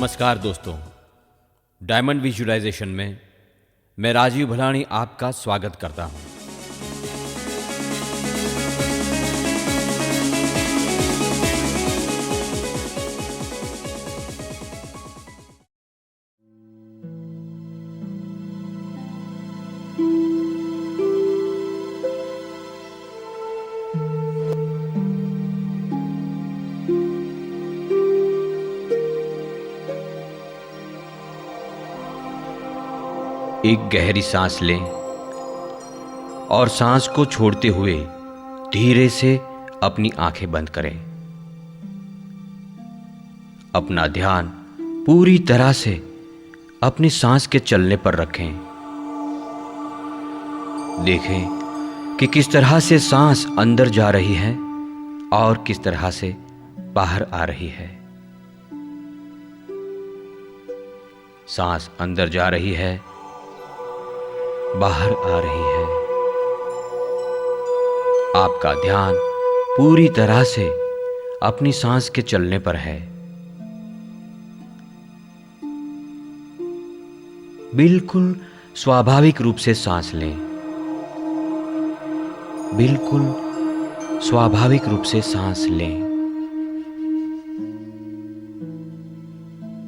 नमस्कार दोस्तों, diamond visualisation में मैं राजीव भलानी आपका स्वागत करता हूं। एक गहरी सांस लें और सांस को छोड़ते हुए धीरे से अपनी आंखें बंद करें। अपना ध्यान पूरी तरह से अपनी सांस के चलने पर रखें। देखें कि किस तरह से सांस अंदर जा रही है और किस तरह से बाहर आ रही है। सांस अंदर जा रही है, बाहर आ रही है। आपका ध्यान पूरी तरह से अपनी सांस के चलने पर है। बिल्कुल स्वाभाविक रूप से सांस लें। बिल्कुल स्वाभाविक रूप से सांस लें।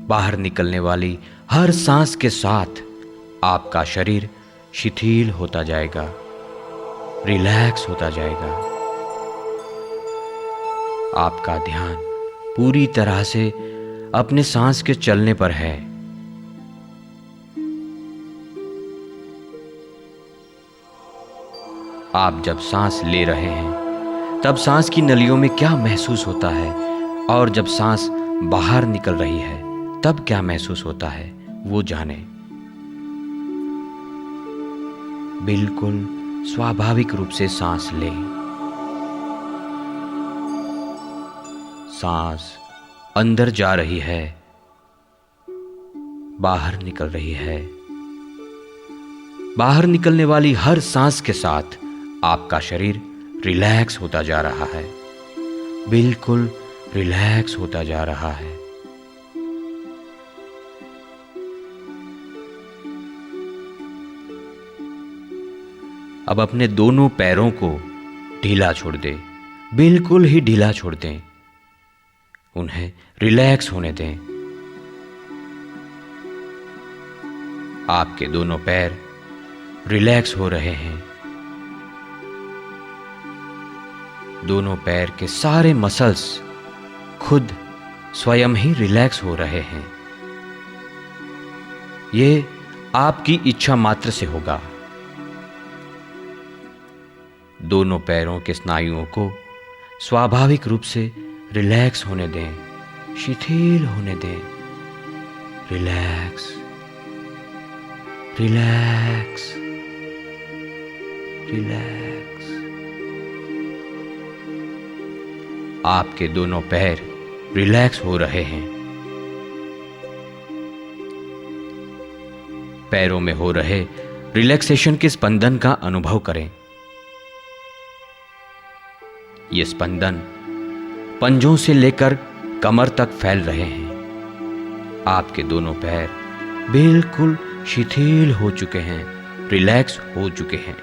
बाहर निकलने वाली हर सांस के साथ आपका शरीर शिथिल होता जाएगा, रिलैक्स होता जाएगा। आपका ध्यान पूरी तरह से अपने सांस के चलने पर है। आप जब सांस ले रहे हैं तब सांस की नलियों में क्या महसूस होता है और जब सांस बाहर निकल रही है तब क्या महसूस होता है, वो जानें। बिल्कुल स्वाभाविक रूप से सांस लें। सांस अंदर जा रही है, बाहर निकल रही है। बाहर निकलने वाली हर सांस के साथ आपका शरीर रिलैक्स होता जा रहा है, बिल्कुल रिलैक्स होता जा रहा है। अब अपने दोनों पैरों को ढीला छोड़ दें, बिल्कुल ही ढीला छोड़ दें। उन्हें रिलैक्स होने दें। आपके दोनों पैर रिलैक्स हो रहे हैं। दोनों पैर के सारे मसल्स खुद स्वयं ही रिलैक्स हो रहे हैं। ये आपकी इच्छा मात्र से होगा। दोनों पैरों के स्नायुओं को स्वाभाविक रूप से रिलैक्स होने दें, शिथिल होने दें। Relax, relax, relax. आपके दोनों पैर रिलैक्स हो रहे हैं। पैरों में हो रहे रिलैक्सेशन के स्पंदन का अनुभव करें। ये स्पंदन पंजों से लेकर कमर तक फैल रहे हैं। आपके दोनों पैर बिल्कुल शिथिल हो चुके हैं, रिलैक्स हो चुके हैं।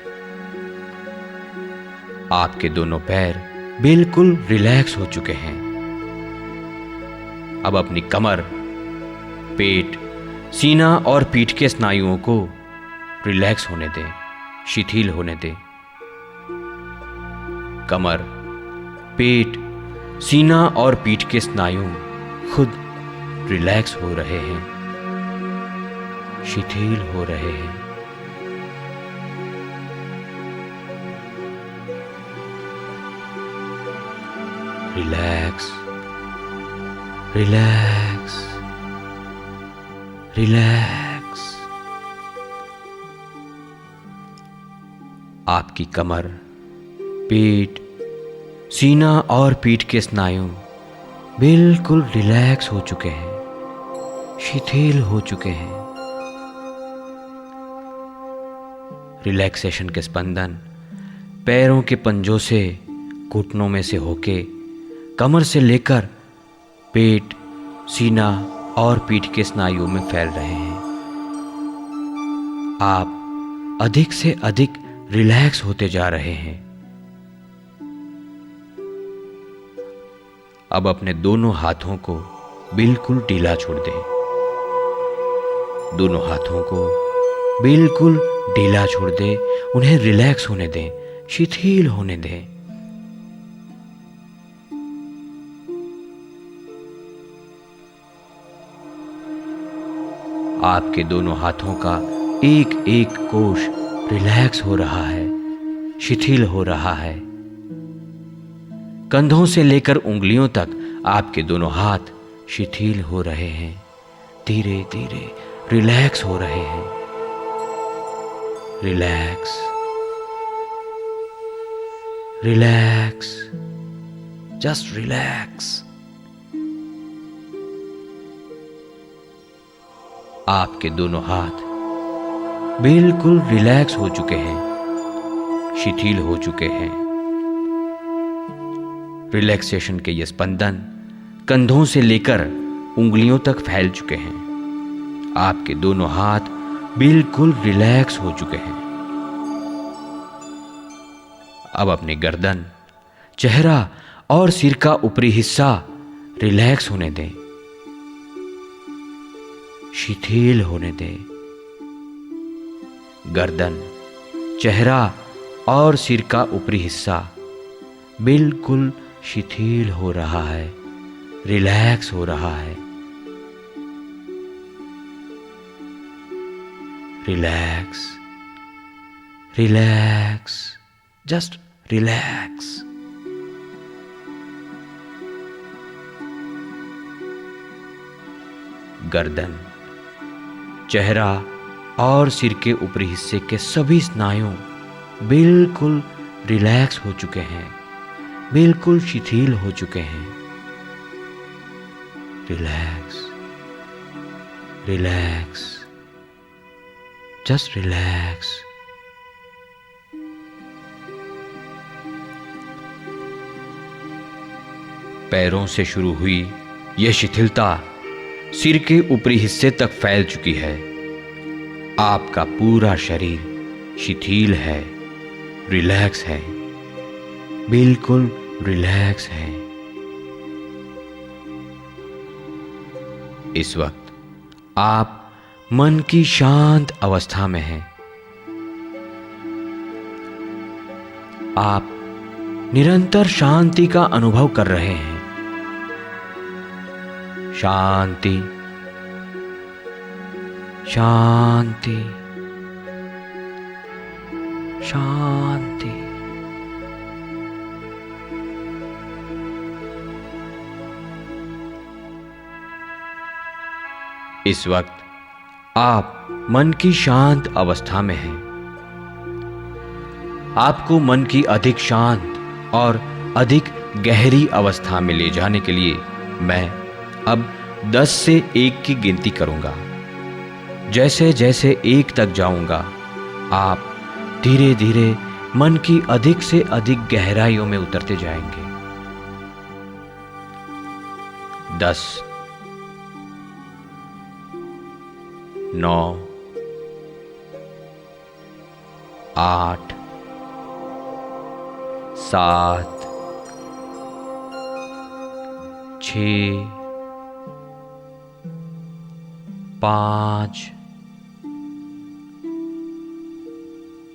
आपके दोनों पैर बिल्कुल रिलैक्स हो चुके हैं। अब अपनी कमर, पेट, सीना और पीठ के स्नायुओं को रिलैक्स होने दें, शिथिल होने दें। कमर, पेट, सीना और पीठ के स्नायु खुद रिलैक्स हो रहे हैं, शिथिल हो रहे हैं। Relax, relax, relax. आपकी कमर, पेट, सीना और पीठ के स्नायु बिल्कुल रिलैक्स हो चुके हैं, शिथिल हो चुके हैं। रिलैक्सेशन के स्पंदन पैरों के पंजों से, घुटनों में से होके, कमर से लेकर पेट, सीना और पीठ के स्नायुओं में फैल रहे हैं। आप अधिक से अधिक रिलैक्स होते जा रहे हैं। अब अपने दोनों हाथों को बिल्कुल ढीला छोड़ दें। दोनों हाथों को बिल्कुल ढीला छोड़ दें, उन्हें रिलैक्स होने दें, शिथिल होने दें। आपके दोनों हाथों का एक एक कोश रिलैक्स हो रहा है, शिथिल हो रहा है। कंधों से लेकर उंगलियों तक आपके दोनों हाथ शिथिल हो रहे हैं, धीरे धीरे रिलैक्स हो रहे हैं। Relax, relax, just relax. आपके दोनों हाथ बिल्कुल रिलैक्स हो चुके हैं, शिथिल हो चुके हैं। रिलैक्सेशन के ये स्पंदन कंधों से लेकर उंगलियों तक फैल चुके हैं। आपके दोनों हाथ बिल्कुल रिलैक्स हो चुके हैं। अब अपनी गर्दन, चेहरा और सिर का ऊपरी हिस्सा रिलैक्स होने दें, शिथिल होने दें। गर्दन, चेहरा और सिर का ऊपरी हिस्सा बिल्कुल शिथिल हो रहा है, रिलैक्स हो रहा है। Relax, relax, just relax. गर्दन, चेहरा और सिर के ऊपरी हिस्से के सभी स्नायु बिल्कुल रिलैक्स हो चुके हैं, बिल्कुल शिथिल हो चुके हैं। Relax, relax, just relax. पैरों से शुरू हुई यह शिथिलता सिर के ऊपरी हिस्से तक फैल चुकी है। आपका पूरा शरीर शिथिल है, रिलैक्स है, बिल्कुल रिलैक्स है। इस वक्त आप मन की शांत अवस्था में हैं। आप निरंतर शांति का अनुभव कर रहे हैं। शांति, शांति, शांति। इस वक्त आप मन की शांत अवस्था में हैं। आपको मन की अधिक शांत और अधिक गहरी अवस्था में ले जाने के लिए मैं अब 10 से 1 की गिनती करूंगा। जैसे जैसे 1 तक जाऊंगा, आप धीरे धीरे मन की अधिक से अधिक गहराइयों में उतरते जाएंगे। 10, 9, 8, 7, 6, 5,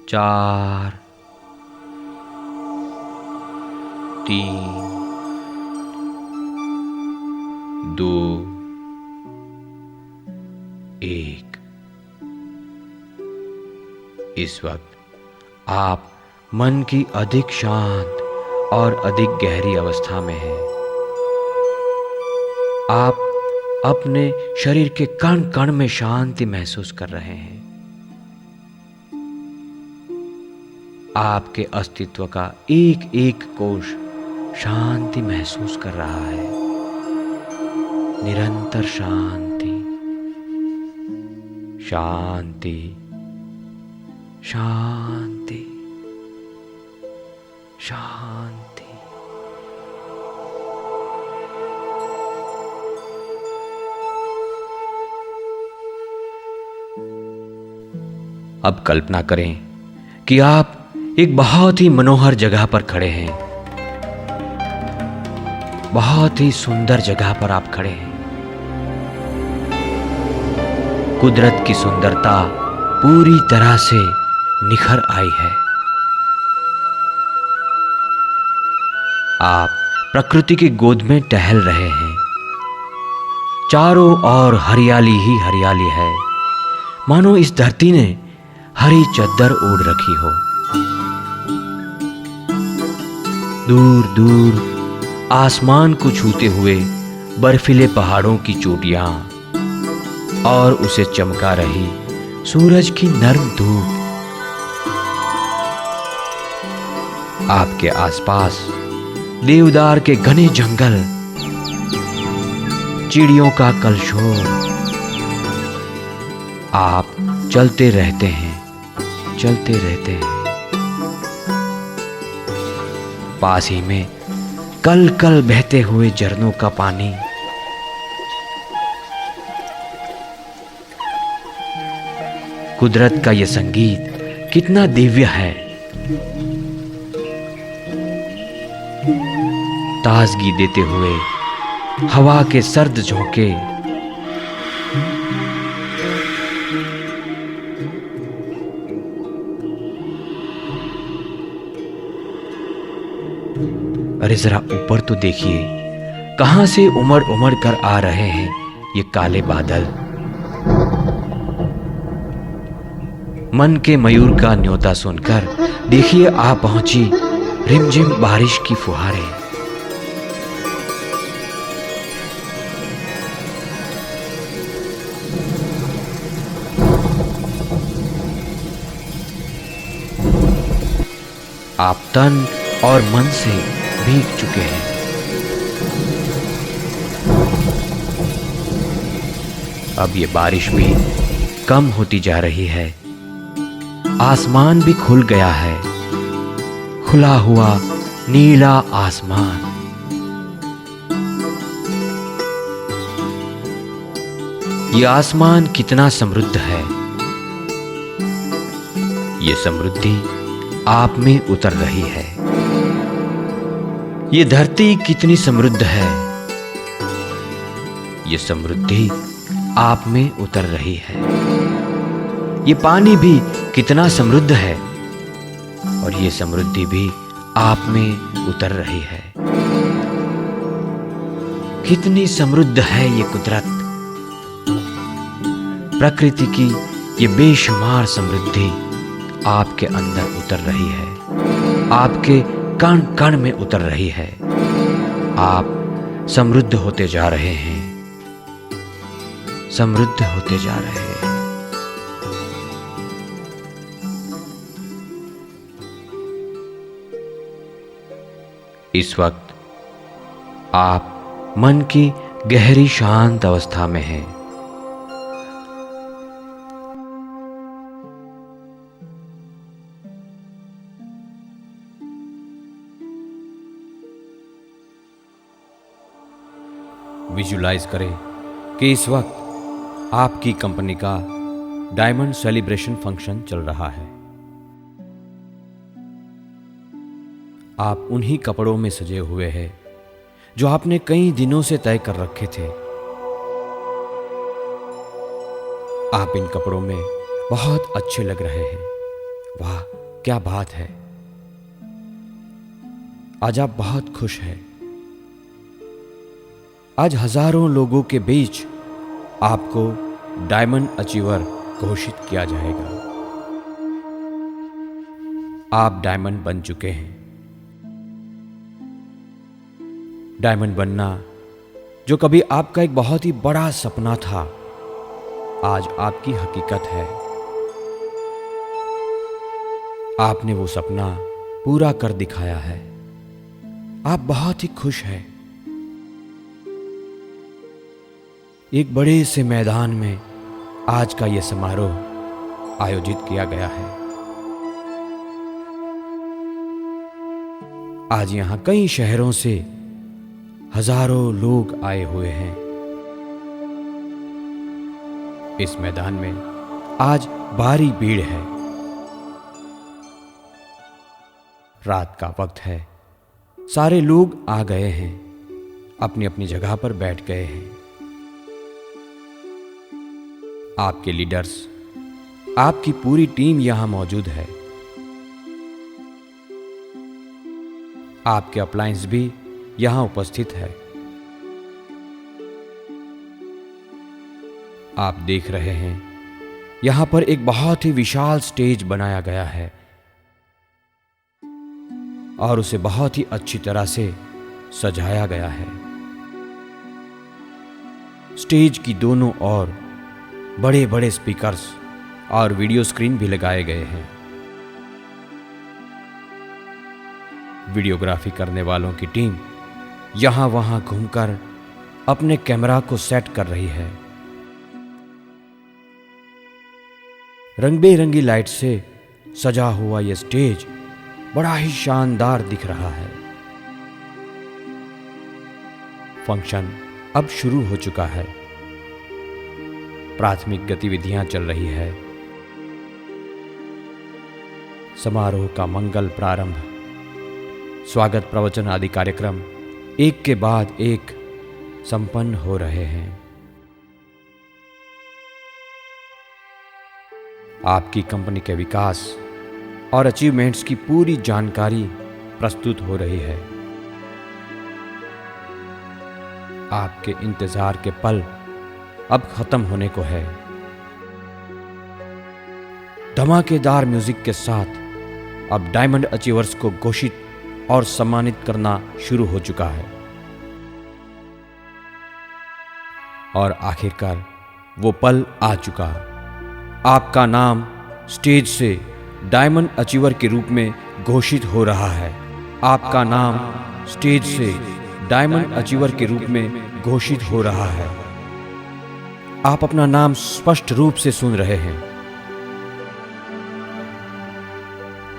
4, 3, 2, 1। इस वक्त आप मन की अधिक शांत और अधिक गहरी अवस्था में हैं। आप अपने शरीर के कण कण में शांति महसूस कर रहे हैं। आपके अस्तित्व का एक एक कोश शांति महसूस कर रहा है। निरंतर शांति, शांति, शांति, शांति। अब कल्पना करें कि आप एक बहुत ही मनोहर जगह पर खड़े हैं। बहुत ही सुंदर जगह पर आप खड़े हैं। कुदरत की सुंदरता पूरी तरह से निखर आई है। आप प्रकृति की गोद में टहल रहे हैं। चारों ओर हरियाली ही हरियाली है, मानो इस धरती ने हरी चद्दर ओढ़ रखी हो। दूर दूर आसमान को छूते हुए बर्फीले पहाड़ों की चोटियां और उसे चमका रही सूरज की नर्म धूप। आपके आसपास देवदार के घने जंगल, चिड़ियों का कलशोर। आप चलते रहते हैं, चलते रहते हैं। पास ही में कल कल बहते हुए झरनों का पानी। कुदरत का यह संगीत कितना दिव्य है। ताजगी देते हुए हवा के सर्द झोंके, अरे जरा ऊपर तो देखिए, कहां से उमड़ उमड़ कर आ रहे हैं ये काले बादल। मन के मयूर का न्योता सुनकर देखिए आ पहुंची रिमझिम बारिश की फुहारें। आप तन और मन से भीग चुके हैं। अब ये बारिश भी कम होती जा रही है। आसमान भी खुल गया है, खुला हुआ नीला आसमान। ये आसमान कितना समृद्ध है। ये समृद्धि आप में उतर रही है। ये धरती कितनी समृद्ध है। ये समृद्धि आप में उतर रही है। ये पानी भी कितना समृद्ध है और ये समृद्धि भी आप में उतर रही है। कितनी समृद्ध है ये कुदरत। प्रकृति की ये बेशुमार समृद्धि आपके अंदर उतर रही है, आपके कण कण में उतर रही है। आप समृद्ध होते जा रहे हैं, समृद्ध होते जा रहे हैं। इस वक्त आप मन की गहरी शांत अवस्था में हैं। विजुलाइज करें कि इस वक्त आपकी कंपनी का डायमंड सेलिब्रेशन फंक्शन चल रहा है। आप उन्हीं कपड़ों में सजे हुए हैं जो आपने कई दिनों से तय कर रखे थे। आप इन कपड़ों में बहुत अच्छे लग रहे हैं। वाह, क्या बात है। आज आप बहुत खुश हैं। आज हजारों लोगों के बीच आपको डायमंड अचीवर घोषित किया जाएगा। आप डायमंड बन चुके हैं। डायमंड बनना जो कभी आपका एक बहुत ही बड़ा सपना था, आज आपकी हकीकत है। आपने वो सपना पूरा कर दिखाया है। आप बहुत ही खुश हैं। एक बड़े से मैदान में आज का यह समारोह आयोजित किया गया है। आज यहां कई शहरों से हजारों लोग आए हुए हैं। इस मैदान में आज भारी भीड़ है। रात का वक्त है, सारे लोग आ गए हैं, अपनी अपनी जगह पर बैठ गए हैं। आपके लीडर्स, आपकी पूरी टीम यहां मौजूद है। आपके अप्लायंस भी यहां उपस्थित है। आप देख रहे हैं, यहां पर एक बहुत ही विशाल स्टेज बनाया गया है और उसे बहुत ही अच्छी तरह से सजाया गया है। स्टेज की दोनों ओर बड़े बड़े स्पीकर्स और वीडियो स्क्रीन भी लगाए गए हैं। वीडियोग्राफी करने वालों की टीम यहां वहां घूमकर अपने कैमरा को सेट कर रही है। रंग बिरंगी लाइट से सजा हुआ यह स्टेज बड़ा ही शानदार दिख रहा है। फंक्शन अब शुरू हो चुका है। प्राथमिक गतिविधियां चल रही है। समारोह का मंगल प्रारंभ, स्वागत प्रवचन आदि कार्यक्रम एक के बाद एक संपन्न हो रहे हैं। आपकी कंपनी के विकास और अचीवमेंट्स की पूरी जानकारी प्रस्तुत हो रही है। आपके इंतजार के पल अब खत्म होने को है। धमाकेदार म्यूजिक के साथ अब डायमंड अचीवर्स को घोषित और सम्मानित करना शुरू हो चुका है। और आखिरकार वो पल आ चुका। आपका नाम स्टेज से डायमंड अचीवर के रूप में घोषित हो रहा है। आपका नाम स्टेज से डायमंड अचीवर के रूप में घोषित हो रहा है। आप अपना नाम स्पष्ट रूप से सुन रहे हैं।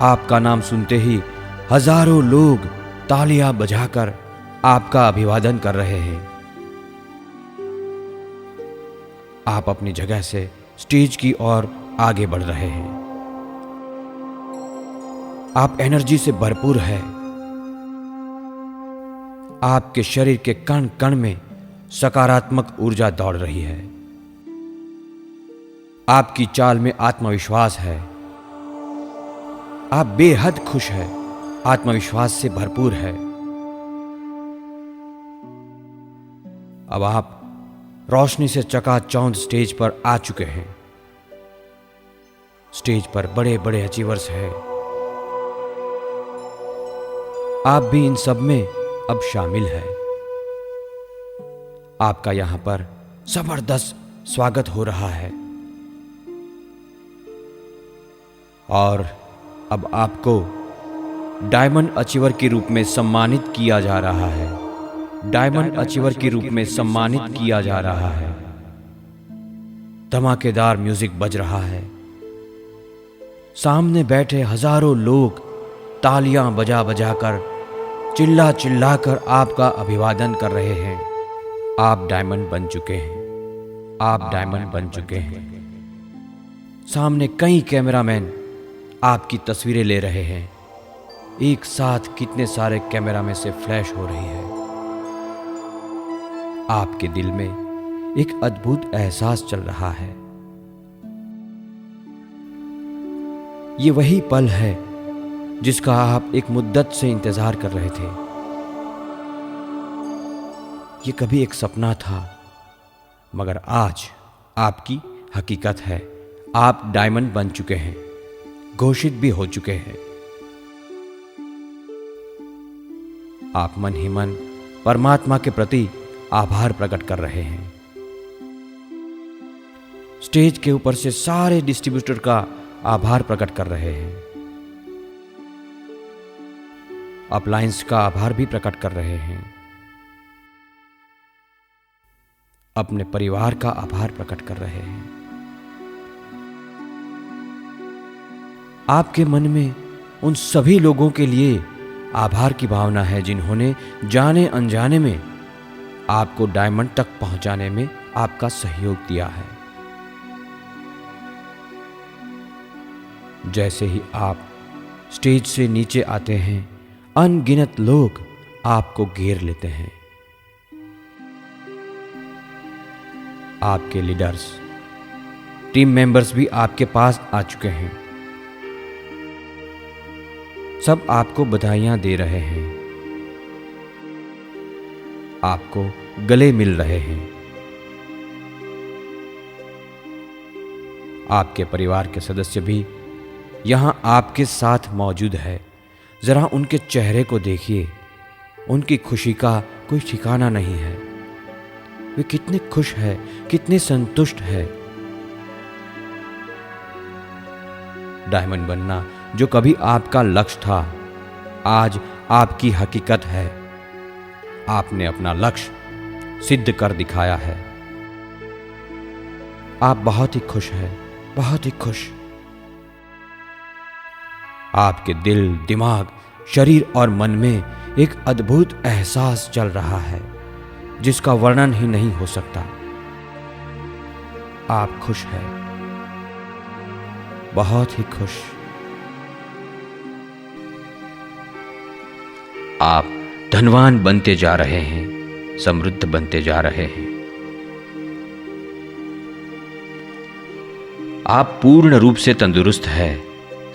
आपका नाम सुनते ही हजारों लोग तालियां बजाकर आपका अभिवादन कर रहे हैं। आप अपनी जगह से स्टेज की ओर आगे बढ़ रहे हैं। आप एनर्जी से भरपूर है। आपके शरीर के कण कण में सकारात्मक ऊर्जा दौड़ रही है। आपकी चाल में आत्मविश्वास है। आप बेहद खुश हैं, आत्मविश्वास से भरपूर है। अब आप रोशनी से चकाचौंध स्टेज पर आ चुके हैं। स्टेज पर बड़े बड़े अचीवर्स हैं। आप भी इन सब में अब शामिल हैं। आपका यहां पर जबरदस्त स्वागत हो रहा है। और अब आपको डायमंड अचीवर के रूप में सम्मानित किया जा रहा है। डायमंड अचीवर के रूप में सम्मानित किया जा रहा है। धमाकेदार म्यूजिक बज रहा है। सामने बैठे हजारों लोग तालियां बजा बजाकर, चिल्ला चिल्लाकर आपका अभिवादन कर रहे हैं। आप डायमंड बन चुके हैं। आप डायमंड बन चुके हैं। सामने कई कैमरामैन आपकी तस्वीरें ले रहे हैं। एक साथ कितने सारे कैमरा में से फ्लैश हो रही है। आपके दिल में एक अद्भुत एहसास चल रहा है। ये वही पल है जिसका आप एक मुद्दत से इंतजार कर रहे थे। ये कभी एक सपना था, मगर आज आपकी हकीकत है। आप डायमंड बन चुके हैं, घोषित भी हो चुके हैं। आप मन ही मन परमात्मा के प्रति आभार प्रकट कर रहे हैं। स्टेज के ऊपर से सारे डिस्ट्रीब्यूटर का आभार प्रकट कर रहे हैं। अपलायंस का आभार भी प्रकट कर रहे हैं। अपने परिवार का आभार प्रकट कर रहे हैं। आपके मन में उन सभी लोगों के लिए आभार की भावना है जिन्होंने जाने अनजाने में आपको डायमंड तक पहुंचाने में आपका सहयोग दिया है। जैसे ही आप स्टेज से नीचे आते हैं, अनगिनत लोग आपको घेर लेते हैं। आपके लीडर्स, टीम मेंबर्स भी आपके पास आ चुके हैं। सब आपको बधाइयां दे रहे हैं, आपको गले मिल रहे हैं। आपके परिवार के सदस्य भी यहां आपके साथ मौजूद है। जरा उनके चेहरे को देखिए, उनकी खुशी का कोई ठिकाना नहीं है। वे कितने खुश हैं, कितने संतुष्ट हैं। डायमंड बनना जो कभी आपका लक्ष्य था, आज आपकी हकीकत है। आपने अपना लक्ष्य सिद्ध कर दिखाया है। आप बहुत ही खुश हैं, बहुत ही खुश। आपके दिल, दिमाग, शरीर और मन में एक अद्भुत एहसास चल रहा है जिसका वर्णन ही नहीं हो सकता। आप खुश हैं, बहुत ही खुश। आप धनवान बनते जा रहे हैं, समृद्ध बनते जा रहे हैं। आप पूर्ण रूप से तंदुरुस्त है,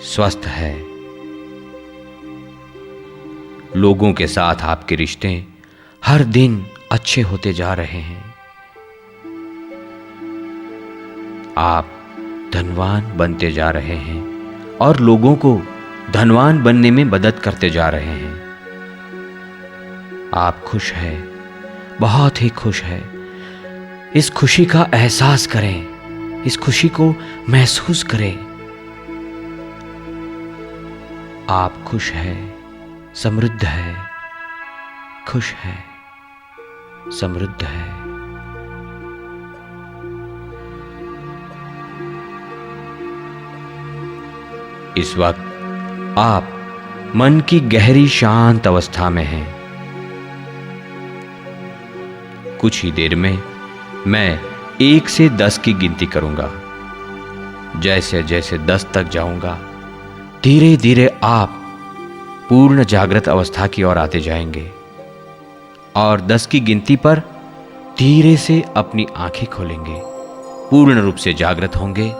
स्वस्थ है। लोगों के साथ आपके रिश्ते हर दिन अच्छे होते जा रहे हैं। आप धनवान बनते जा रहे हैं और लोगों को धनवान बनने में मदद करते जा रहे हैं। आप खुश हैं, बहुत ही खुश हैं। इस खुशी का एहसास करें, इस खुशी को महसूस करें। आप खुश हैं, समृद्ध है, खुश है, समृद्ध है। इस वक्त आप मन की गहरी शांत अवस्था में हैं। कुछ ही देर में मैं 1 से 10 की गिनती करूंगा। जैसे जैसे 10 तक जाऊंगा, धीरे धीरे आप पूर्ण जागृत अवस्था की ओर आते जाएंगे और 10 की गिनती पर धीरे से अपनी आंखें खोलेंगे, पूर्ण रूप से जागृत होंगे।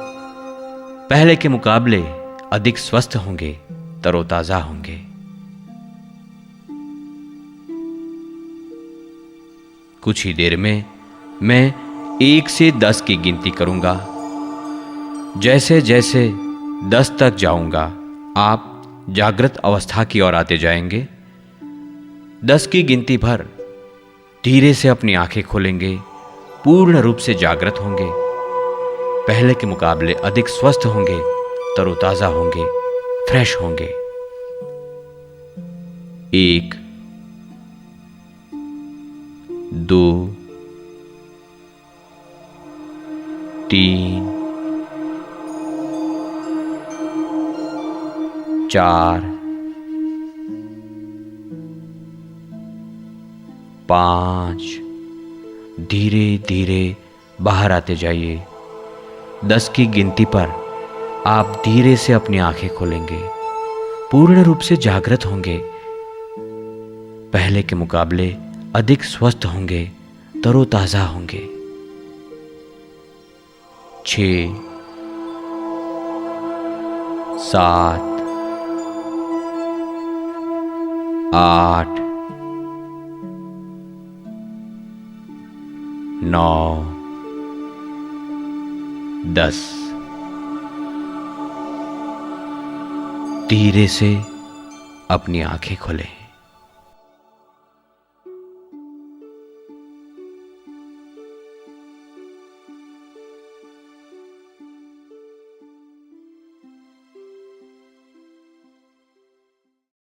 पहले के मुकाबले अधिक स्वस्थ होंगे, तरोताजा होंगे। कुछ ही देर में मैं 1 से 10 की गिनती करूंगा। जैसे जैसे 10 तक जाऊंगा, आप जागृत अवस्था की ओर आते जाएंगे। 10 की गिनती पर धीरे से अपनी आंखें खोलेंगे, पूर्ण रूप से जागृत होंगे। पहले के मुकाबले अधिक स्वस्थ होंगे, तरोताजा होंगे, फ्रेश होंगे। 1, 2, 3, 4, 5। धीरे धीरे बाहर आते जाइए। 10 की गिनती पर आप धीरे से अपनी आंखें खोलेंगे, पूर्ण रूप से जागृत होंगे। पहले के मुकाबले अधिक स्वस्थ होंगे, तरोताजा होंगे। 6, 7, 8, 9, 10। धीरे से अपनी आंखें खोलें।